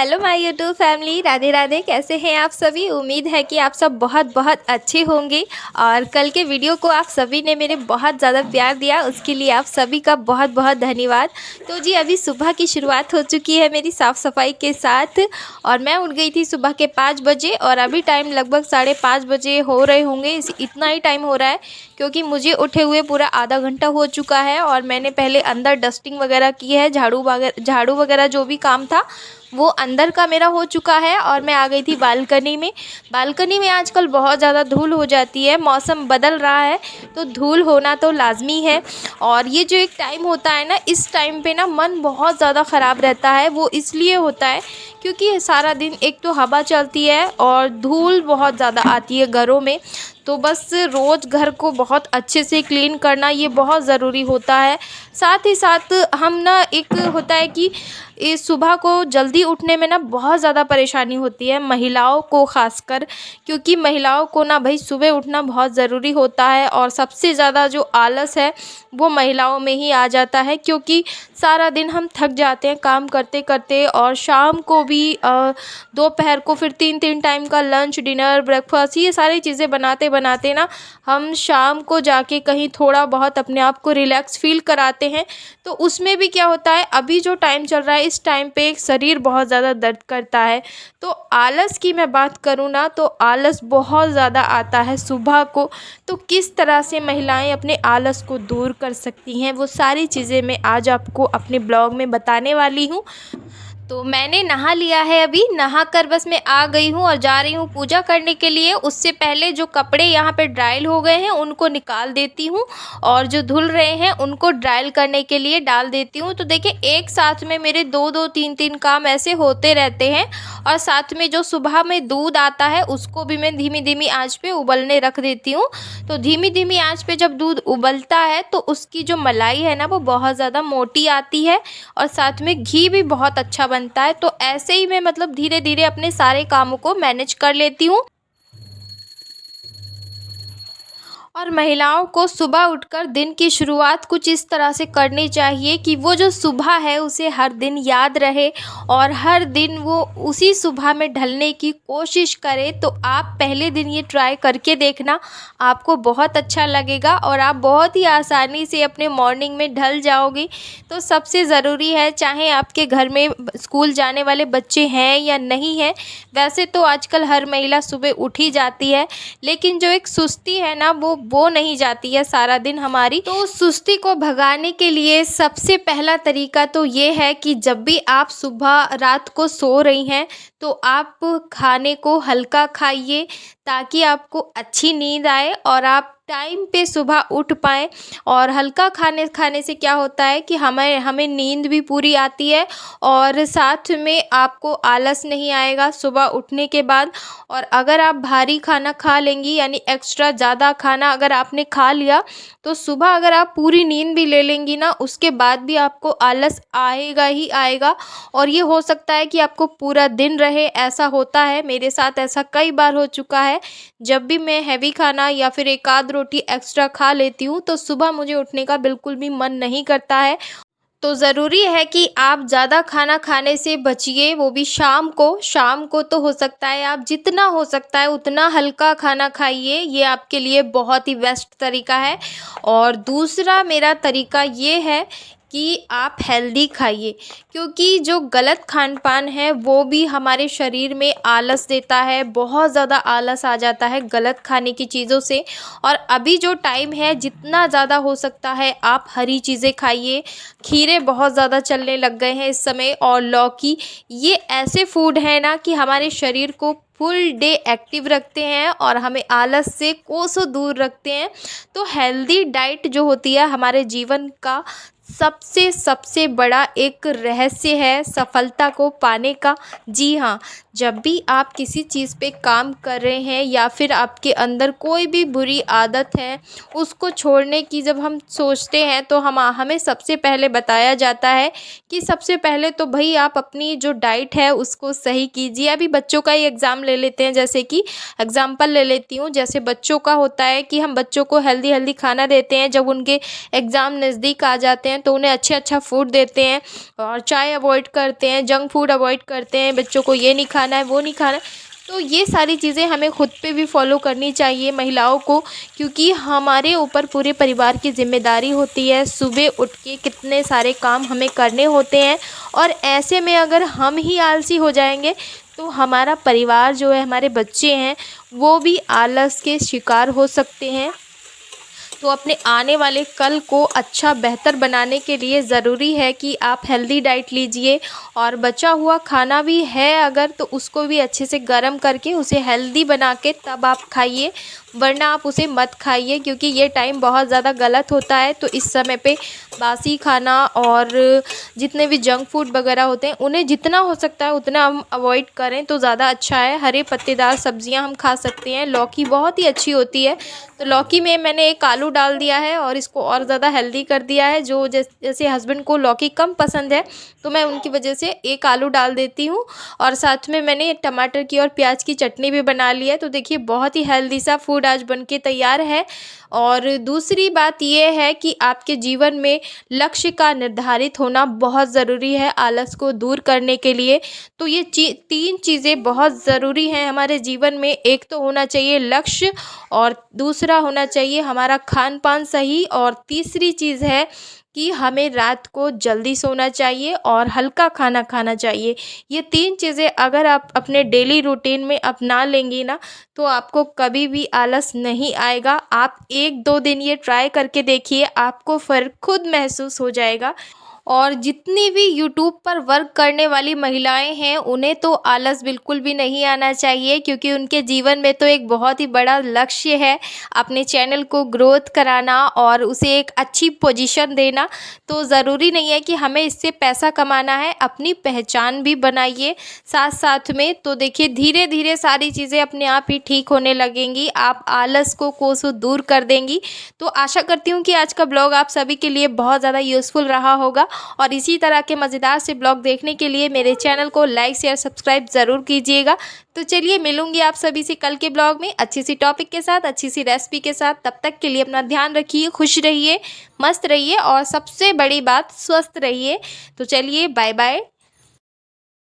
Hello my YouTube family, Radhe Radhe. कैसे हैं आप सभी? उम्मीद है कि आप सब बहुत बहुत अच्छे होंगे। और कल के वीडियो को आप सभी ने मेरे बहुत ज़्यादा प्यार दिया, उसके लिए आप सभी का बहुत बहुत धन्यवाद। तो जी अभी सुबह की शुरुआत हो चुकी है मेरी साफ़ सफाई के साथ। और मैं उठ गई थी सुबह के 5 बजे और अभी टाइम लगभग 5:30 बजे हो रहे होंगे। इतना ही टाइम हो रहा है क्योंकि मुझे उठे हुए पूरा आधा घंटा हो चुका है। और मैंने पहले अंदर डस्टिंग वगैरह की है, झाड़ू वगैरह जो भी काम था वो अंदर का मेरा हो चुका है। और मैं आ गई थी बालकनी में। बालकनी में आजकल बहुत ज़्यादा धूल हो जाती है, मौसम बदल रहा है तो धूल होना तो लाजमी है। और ये जो एक टाइम होता है ना, इस टाइम पे ना मन बहुत ज़्यादा ख़राब रहता है। वो इसलिए होता है क्योंकि सारा दिन एक तो हवा चलती है और धूल बहुत ज़्यादा आती है घरों में। तो बस रोज़ घर को बहुत अच्छे से क्लीन करना ये बहुत ज़रूरी होता है। साथ ही साथ हम ना, एक होता है कि इस सुबह को जल्दी उठने में ना बहुत ज़्यादा परेशानी होती है महिलाओं को ख़ासकर, क्योंकि महिलाओं को ना भाई सुबह उठना बहुत ज़रूरी होता है। और सबसे ज़्यादा जो आलस है वो महिलाओं में ही आ जाता है, क्योंकि सारा दिन हम थक जाते हैं काम करते करते। और शाम को भी दोपहर को फिर 3 टाइम का लंच, डिनर, ब्रेकफास्ट, ये सारी चीज़ें बनाते बनाते ना हम शाम को जाके कहीं थोड़ा बहुत अपने आप को रिलैक्स फील कराते हैं। तो उसमें भी क्या होता है, अभी जो टाइम चल रहा है इस टाइम पे एक शरीर बहुत ज़्यादा दर्द करता है। तो आलस की मैं बात करूँ ना, तो आलस बहुत ज़्यादा आता है सुबह को। तो किस तरह से महिलाएं अपने आलस को दूर कर सकती हैं, वो सारी चीज़ें मैं आज आपको अपने ब्लॉग में बताने वाली हूँ। तो मैंने नहा लिया है, अभी नहा कर बस मैं आ गई हूँ और जा रही हूँ पूजा करने के लिए। उससे पहले जो कपड़े यहाँ पे ड्राइल हो गए हैं उनको निकाल देती हूँ और जो धुल रहे हैं उनको ड्राइल करने के लिए डाल देती हूँ। तो देखिए एक साथ में मेरे 2-2, 3-3 काम ऐसे होते रहते हैं। और साथ में जो सुबह में दूध आता है उसको भी मैं धीमी धीमी आंच पे उबलने रख देती हूँ। तो धीमी धीमी आंच पे जब दूध उबलता है तो उसकी जो मलाई है ना वो बहुत ज़्यादा मोटी आती है और साथ में घी भी बहुत अच्छा बनता है। तो ऐसे ही मैं मतलब धीरे धीरे अपने सारे कामों को मैनेज कर लेती हूँ। और महिलाओं को सुबह उठकर दिन की शुरुआत कुछ इस तरह से करनी चाहिए कि वो जो सुबह है उसे हर दिन याद रहे और हर दिन वो उसी सुबह में ढलने की कोशिश करे। तो आप पहले दिन ये ट्राई करके देखना, आपको बहुत अच्छा लगेगा और आप बहुत ही आसानी से अपने मॉर्निंग में ढल जाओगे। तो सबसे ज़रूरी है, चाहे आपके घर में स्कूल जाने वाले बच्चे हैं या नहीं हैं, वैसे तो आजकल हर महिला सुबह उठ ही जाती है, लेकिन जो एक सुस्ती है ना वो नहीं जाती है सारा दिन हमारी। तो उस सुस्ती को भगाने के लिए सबसे पहला तरीका तो ये है कि जब भी आप सुबह रात को सो रही हैं तो आप खाने को हल्का खाइए ताकि आपको अच्छी नींद आए और आप टाइम पे सुबह उठ पाएँ। और हल्का खाने से क्या होता है कि हमें नींद भी पूरी आती है और साथ में आपको आलस नहीं आएगा सुबह उठने के बाद। और अगर आप भारी खाना खा लेंगी, यानी एक्स्ट्रा ज़्यादा खाना अगर आपने खा लिया, तो सुबह अगर आप पूरी नींद भी ले लेंगी ना, उसके बाद भी आपको आलस आएगा ही आएगा। और ये हो सकता है कि आपको पूरा दिन रहे, ऐसा होता है मेरे साथ, ऐसा कई बार हो चुका है। जब भी मैं हैवी खाना या फिर एक आध रोटी एक्स्ट्रा खा लेती हूँ तो सुबह मुझे उठने का बिल्कुल भी मन नहीं करता है। तो ज़रूरी है कि आप ज़्यादा खाना खाने से बचिए, वो भी शाम को। शाम को तो हो सकता है आप जितना हो सकता है उतना हल्का खाना खाइए, ये आपके लिए बहुत ही बेस्ट तरीका है। और दूसरा मेरा तरीका ये है कि आप हेल्दी खाइए, क्योंकि जो गलत खान पान है वो भी हमारे शरीर में आलस देता है, बहुत ज़्यादा आलस आ जाता है गलत खाने की चीज़ों से। और अभी जो टाइम है जितना ज़्यादा हो सकता है आप हरी चीज़ें खाइए। खीरे बहुत ज़्यादा चलने लग गए हैं इस समय, और लौकी, ये ऐसे फूड हैं ना कि हमारे शरीर को फुल डे एक्टिव रखते हैं और हमें आलस से कोसों दूर रखते हैं। तो हेल्दी डाइट जो होती है हमारे जीवन का सबसे बड़ा एक रहस्य है सफलता को पाने का। जी हाँ, जब भी आप किसी चीज़ पे काम कर रहे हैं या फिर आपके अंदर कोई भी बुरी आदत है उसको छोड़ने की जब हम सोचते हैं तो हमें सबसे पहले बताया जाता है कि सबसे पहले तो भाई आप अपनी जो डाइट है उसको सही कीजिए। अभी बच्चों का ही एग्ज़ाम नाम ले लेते हैं। जैसे कि एग्ज़ाम्पल ले लेती हूँ, जैसे बच्चों का होता है कि हम बच्चों को हेल्दी खाना देते हैं। जब उनके एग्ज़ाम नज़दीक आ जाते हैं तो उन्हें अच्छा फूड देते हैं और चाय अवॉइड करते हैं, जंक फूड अवॉइड करते हैं, बच्चों को ये नहीं खाना है, वो नहीं खाना है। तो ये सारी चीज़ें हमें खुद पे भी फॉलो करनी चाहिए महिलाओं को, क्योंकि हमारे ऊपर पूरे परिवार की ज़िम्मेदारी होती है। सुबह उठ के कितने सारे काम हमें करने होते हैं और ऐसे में अगर हम ही आलसी हो जाएंगे तो हमारा परिवार जो है, हमारे बच्चे हैं, वो भी आलस के शिकार हो सकते हैं। तो अपने आने वाले कल को अच्छा बेहतर बनाने के लिए ज़रूरी है कि आप हेल्दी डाइट लीजिए और बचा हुआ खाना भी है अगर, तो उसको भी अच्छे से गर्म करके उसे हेल्दी बना के तब आप खाइए, वरना आप उसे मत खाइए, क्योंकि ये टाइम बहुत ज़्यादा गलत होता है। तो इस समय पे बासी खाना और जितने भी जंक फूड वगैरह होते हैं उन्हें जितना हो सकता है उतना हम अवॉइड करें तो ज़्यादा अच्छा है। हरे पत्तेदार सब्जियां हम खा सकते हैं, लौकी बहुत ही अच्छी होती है, तो लौकी में मैंने एक आलू डाल दिया है और इसको और ज़्यादा हेल्दी कर दिया है। जो जैसे हस्बैंड को लौकी कम पसंद है तो मैं उनकी वजह से एक आलू डाल देती हूँ और साथ में मैंने टमाटर की और प्याज की चटनी भी बना ली है। तो देखिए बहुत ही हेल्दी सा फूड आज बन के तैयार है। और दूसरी बात ये है कि आपके जीवन में लक्ष्य का निर्धारित होना बहुत ज़रूरी है आलस को दूर करने के लिए। तो ये तीन चीज़ें बहुत ज़रूरी हैं हमारे जीवन में। एक तो होना चाहिए लक्ष्य, और दूसरा होना चाहिए हमारा खान पान सही, और तीसरी चीज़ है कि हमें रात को जल्दी सोना चाहिए और हल्का खाना खाना चाहिए। ये तीन चीज़ें अगर आप अपने डेली रूटीन में अपना लेंगी ना, तो आपको कभी भी आलस नहीं आएगा। आप 1-2 दिन ये ट्राई करके देखिए, आपको फ़र्क खुद महसूस हो जाएगा। और जितनी भी यूट्यूब पर वर्क करने वाली महिलाएं हैं उन्हें तो आलस बिल्कुल भी नहीं आना चाहिए, क्योंकि उनके जीवन में तो एक बहुत ही बड़ा लक्ष्य है अपने चैनल को ग्रोथ कराना और उसे एक अच्छी पोजीशन देना। तो ज़रूरी नहीं है कि हमें इससे पैसा कमाना है, अपनी पहचान भी बनाइए साथ साथ में। तो देखिए धीरे धीरे सारी चीज़ें अपने आप ही ठीक होने लगेंगी, आप आलस को कोसों दूर कर देंगी। तो आशा करती हूँ कि आज का ब्लॉग आप सभी के लिए बहुत ज़्यादा यूज़फुल रहा होगा, और इसी तरह के मज़ेदार से ब्लॉग देखने के लिए मेरे चैनल को लाइक शेयर सब्सक्राइब ज़रूर कीजिएगा। तो चलिए मिलूंगी आप सभी से कल के ब्लॉग में अच्छी सी टॉपिक के साथ, अच्छी सी रेसिपी के साथ। तब तक के लिए अपना ध्यान रखिए, खुश रहिए, मस्त रहिए और सबसे बड़ी बात स्वस्थ रहिए। तो चलिए बाय बाय।